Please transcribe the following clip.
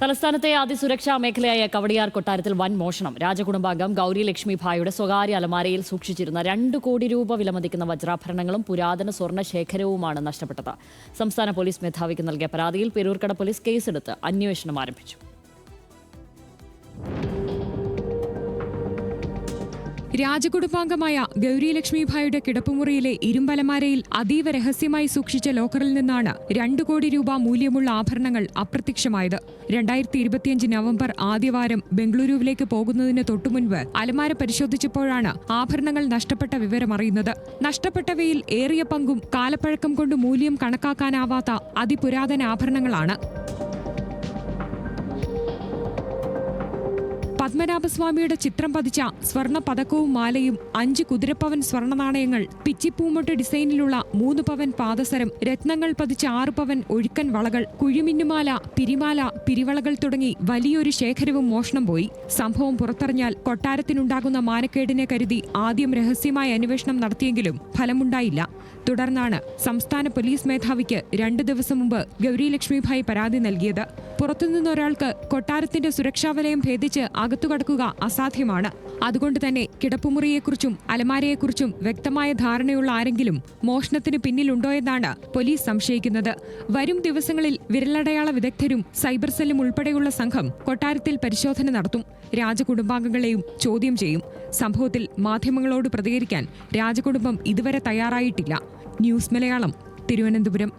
തലസ്ഥാനത്തെ അതിസുരക്ഷാ മേഖലയായ കവടിയാർ കൊട്ടാരത്തിൽ വൻ മോഷണം. രാജകുടുംബാംഗം ഗൗരി ലക്ഷ്മി ഭായിയുടെ സ്വകാര്യ അലമാരയിൽ സൂക്ഷിച്ചിരുന്ന 2 കോടി രൂപ വിലമതിക്കുന്ന വജ്രാഭരണങ്ങളും പുരാതന സ്വർണ്ണ ശേഖരവുമാണ് നഷ്ടപ്പെട്ടത്. സംസ്ഥാന പോലീസ് മേധാവിക്ക് നൽകിയ പരാതിയിൽ പേരൂർക്കട പോലീസ് കേസെടുത്ത് അന്വേഷണം ആരംഭിച്ചു. രാജകുടുംബാംഗമായ ഗൗരി ലക്ഷ്മിഭായിയുടെ കിടപ്പുമുറിയിലെ ഇരുമ്പലമാരയിൽ അതീവ രഹസ്യമായി സൂക്ഷിച്ച ലോക്കറിൽ നിന്നാണ് 2 കോടി രൂപ മൂല്യമുള്ള ആഭരണങ്ങൾ അപ്രത്യക്ഷമായത്. 2025 നവംബർ ആദ്യവാരം ബംഗളൂരുവിലേക്ക് പോകുന്നതിന് തൊട്ടുമുൻപ് അലമാര പരിശോധിച്ചപ്പോഴാണ് ആഭരണങ്ങൾ നഷ്ടപ്പെട്ട വിവരമറിയുന്നത്. നഷ്ടപ്പെട്ടവയിൽ ഏറിയ പങ്കും കാലപ്പഴക്കം കൊണ്ട് മൂല്യം കണക്കാക്കാനാവാത്ത അതിപുരാതന ആഭരണങ്ങളാണ്. പത്മനാഭസ്വാമിയുടെ ചിത്രം പതിച്ച സ്വർണ്ണ പതക്കവും മാലയും, 5 കുതിരപ്പവൻ സ്വർണ്ണ നാണയങ്ങൾ, പിച്ചിപ്പൂമൊട്ട് ഡിസൈനിലുള്ള 3 പവൻ പാദസരം, രത്നങ്ങൾ പതിച്ച 6 പവൻ ഒഴുക്കൻ വളകൾ, കുഴിമിന്നുമാല, പിരിമാല, പിരിവളകൾ തുടങ്ങി വലിയൊരു ശേഖരവും മോഷണം പോയി. സംഭവം പുറത്തറിഞ്ഞാൽ കൊട്ടാരത്തിനുണ്ടാകുന്ന മാനക്കേടിനെ കരുതി ആദ്യം രഹസ്യമായ അന്വേഷണം നടത്തിയെങ്കിലും ഫലമുണ്ടായില്ല. തുടർന്നാണ് സംസ്ഥാന പോലീസ് മേധാവിക്ക് 2 ദിവസം മുമ്പ് ഗൗരി ലക്ഷ്മിഭായി പരാതി നൽകിയത്. പുറത്തുനിന്നൊരാൾക്ക് കൊട്ടാരത്തിന്റെ സുരക്ഷാ വലയം ഭേദിച്ച് അകത്തുകടക്കുക അസാധ്യമാണ്. അതുകൊണ്ട് തന്നെ കിടപ്പുമുറിയെക്കുറിച്ചും അലമാരയെക്കുറിച്ചും വ്യക്തമായ ധാരണയുള്ള ആരെങ്കിലും മോഷണത്തിന് പിന്നിലുണ്ടോയെന്നാണ് പോലീസ് സംശയിക്കുന്നത്. വരും ദിവസങ്ങളിൽ വിരലടയാള വിദഗ്ധരും സൈബർ സെല്ലും ഉൾപ്പെടെയുള്ള സംഘം കൊട്ടാരത്തിൽ പരിശോധന നടത്തും. രാജകുടുംബാംഗങ്ങളെയും ചോദ്യം ചെയ്യും. സംഭവത്തിൽ മാധ്യമങ്ങളോട് പ്രതികരിക്കാൻ രാജകുടുംബം ഇതുവരെ തയ്യാറായിട്ടില്ല. ന്യൂസ് മലയാളം, തിരുവനന്തപുരം.